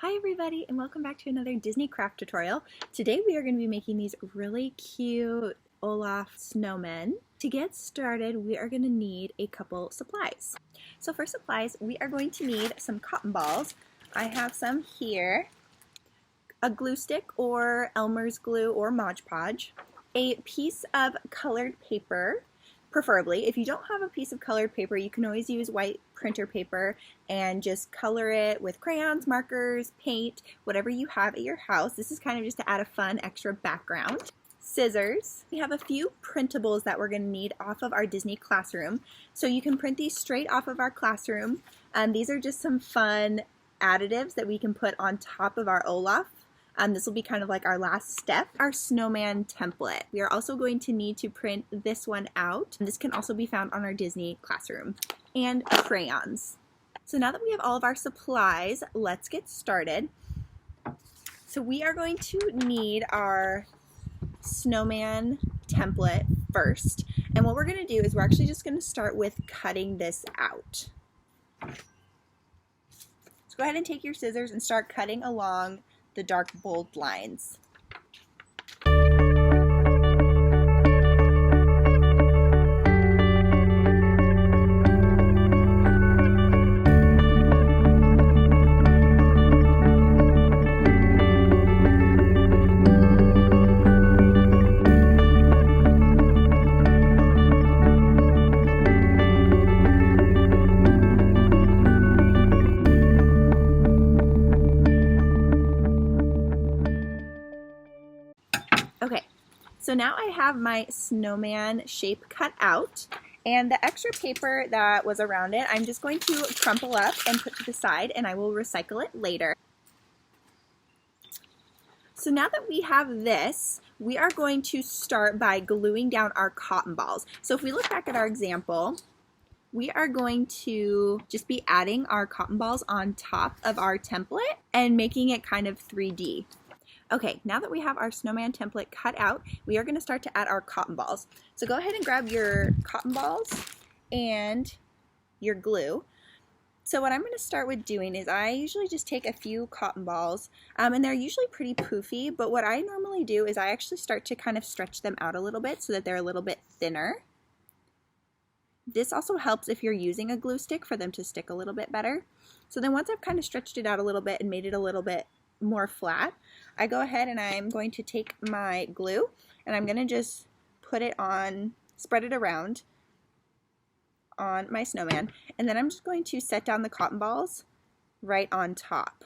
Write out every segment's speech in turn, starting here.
Hi everybody and welcome back to another Disney craft tutorial. Today we are going to be making these really cute Olaf snowmen. To get started we are going to need a couple supplies. So for supplies we are going to need some cotton balls. I have some here, a glue stick or Elmer's glue or Mod Podge, a piece of colored paper. Preferably, if you don't have a piece of colored paper, you can always use white printer paper and just color it with crayons, markers, paint, whatever you have at your house. This is kind of just to add a fun extra background. Scissors. We have a few printables that we're going to need off of our Disney classroom. So you can print these straight off of our classroom. These are just some fun additives that we can put on top of our Olaf. This will be kind of like our last step, our snowman template. We are also going to need to print this one out. This can also be found on our Disney classroom. And crayons. So now that we have all of our supplies, let's get started. So we are going to need our snowman template first. And what we're going to do is we're actually just going to start with cutting this out. So go ahead and take your scissors and start cutting along the dark bold lines. Okay, so now I have my snowman shape cut out, and the extra paper that was around it, I'm just going to crumple up and put to the side, and I will recycle it later. So now that we have this, we are going to start by gluing down our cotton balls. So if we look back at our example, we are going to just be adding our cotton balls on top of our template and making it kind of 3D. Okay, now that we have our snowman template cut out, we are going to start to add our cotton balls. So go ahead and grab your cotton balls and your glue. So what I'm going to start with doing is I usually just take a few cotton balls, and they're usually pretty poofy, but what I normally do is I actually start to kind of stretch them out a little bit so that they're a little bit thinner. This also helps if you're using a glue stick for them to stick a little bit better. So then once I've kind of stretched it out a little bit and made it a little bit more flat, I go ahead and I'm going to take my glue and I'm going to just put it on, spread it around on my snowman, and then I'm just going to set down the cotton balls right on top.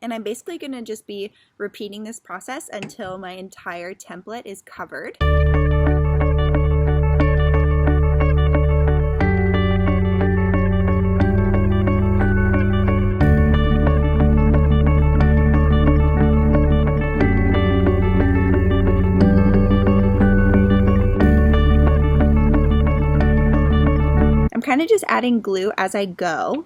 And I'm basically going to just be repeating this process until my entire template is covered. Kind of just adding glue as I go.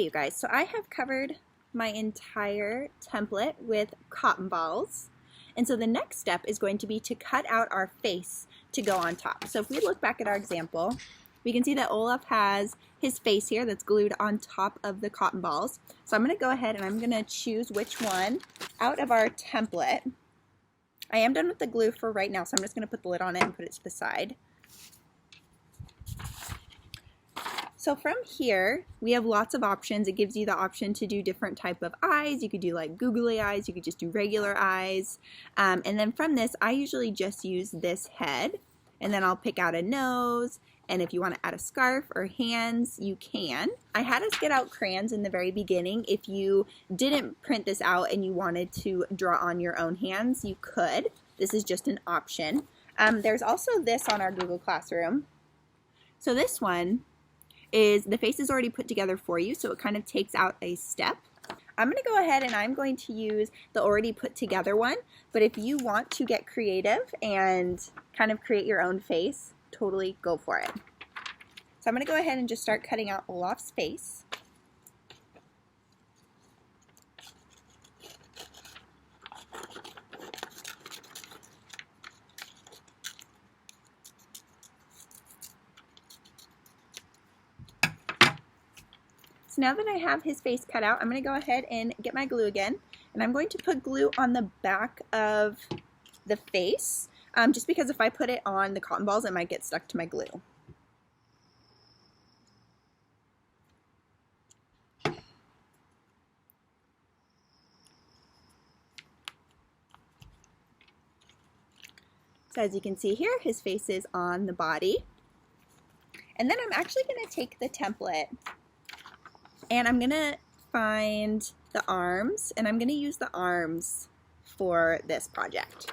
Okay, you guys, so I have covered my entire template with cotton balls. And so the next step is going to be to cut out our face to go on top. So if we look back at our example, we can see that Olaf has his face here that's glued on top of the cotton balls. So I'm going to go ahead and I'm going to choose which one out of our template. I am done with the glue for right now, so I'm just going to put the lid on it and put it to the side. So from here, we have lots of options. It gives you the option to do different type of eyes. You could do like googly eyes. You could just do regular eyes. And then from this, I usually just use this head. And then I'll pick out a nose. And if you want to add a scarf or hands, you can. I had us get out crayons in the very beginning. If you didn't print this out and you wanted to draw on your own hands, you could. This is just an option. There's also this on our Google Classroom. So this one is the face is already put together for you, so it kind of takes out a step. I'm going to go ahead and I'm going to use the already put together one, but if you want to get creative and kind of create your own face, totally go for it. So I'm going to go ahead and just start cutting out Olaf's face. So now that I have his face cut out, I'm going to go ahead and get my glue again, and I'm going to put glue on the back of the face, just because if I put it on the cotton balls, it might get stuck to my glue. So as you can see here, his face is on the body. And then I'm actually going to take the template and I'm going to find the arms, and I'm going to use the arms for this project.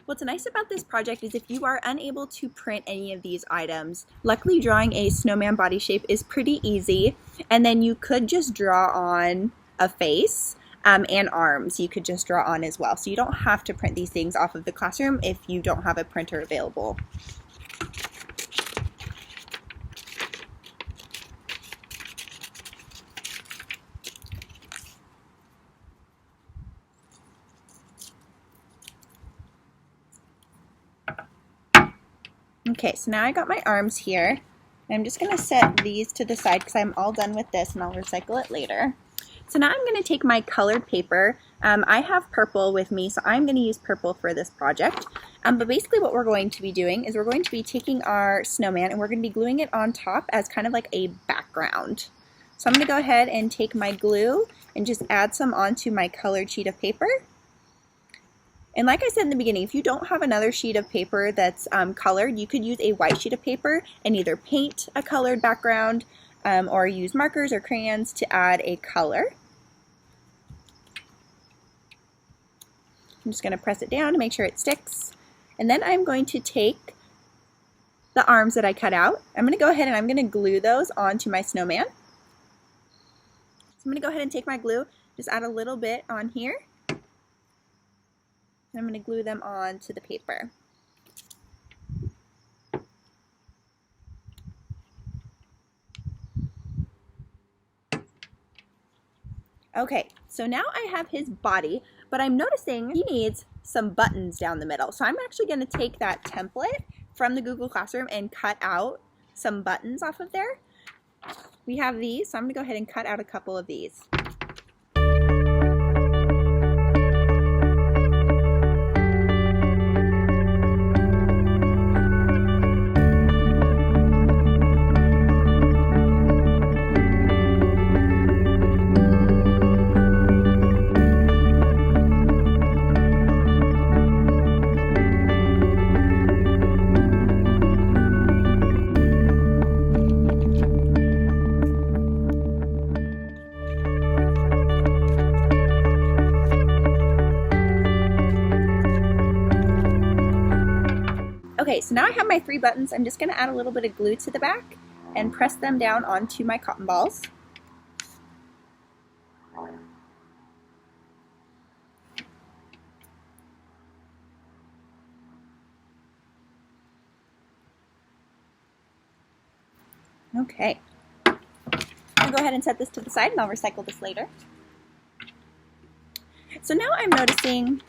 What's nice about this project is if you are unable to print any of these items, luckily drawing a snowman body shape is pretty easy, and then you could just draw on a face and arms you could just draw on as well. So you don't have to print these things off of the classroom if you don't have a printer available. Okay, so now I got my arms here. I'm just going to set these to the side because I'm all done with this and I'll recycle it later. So now I'm going to take my colored paper. I have purple with me, so I'm going to use purple for this project. But basically what we're going to be doing is we're going to be taking our snowman and we're going to be gluing it on top as kind of like a background. So I'm going to go ahead and take my glue and just add some onto my colored sheet of paper. And like I said in the beginning, if you don't have another sheet of paper that's colored, you could use a white sheet of paper and either paint a colored background or use markers or crayons to add a color. I'm just going to press it down to make sure it sticks. And then I'm going to take the arms that I cut out. I'm going to go ahead and I'm going to glue those onto my snowman. So I'm going to go ahead and take my glue, just add a little bit on here. I'm going to glue them onto the paper. Okay, so now I have his body, but I'm noticing he needs some buttons down the middle. So I'm actually going to take that template from the Google Classroom and cut out some buttons off of there. We have these, so I'm going to go ahead and cut out a couple of these. Okay, so now I have my 3 buttons. I'm just going to add a little bit of glue to the back and press them down onto my cotton balls. Okay. I'll go ahead and set this to the side and I'll recycle this later. So now I'm noticing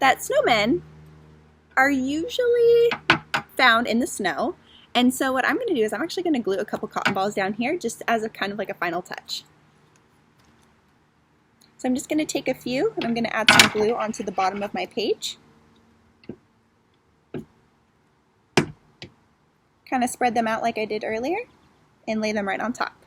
that snowmen are usually found in the snow. And so what I'm going to do is I'm actually going to glue a couple cotton balls down here just as a kind of like a final touch. So I'm just going to take a few and I'm going to add some glue onto the bottom of my page. Kind of spread them out like I did earlier and lay them right on top.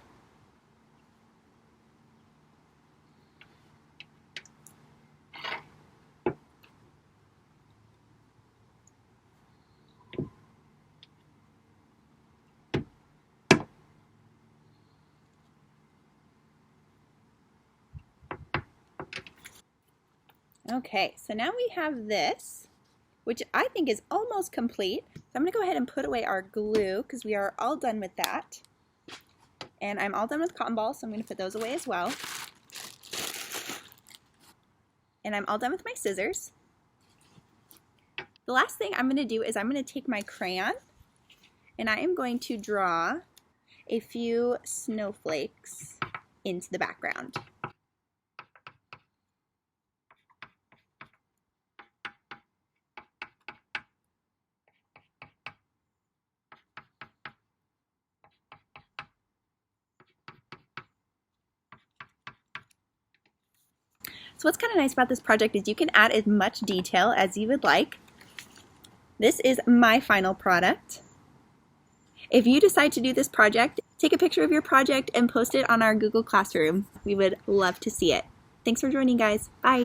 Okay, so now we have this, which I think is almost complete. So I'm going to go ahead and put away our glue because we are all done with that. And I'm all done with cotton balls, so I'm going to put those away as well. And I'm all done with my scissors. The last thing I'm going to do is I'm going to take my crayon and I am going to draw a few snowflakes into the background. So what's kind of nice about this project is you can add as much detail as you would like. This is my final product. If you decide to do this project, take a picture of your project and post it on our Google Classroom. We would love to see it. Thanks for joining, guys. Bye.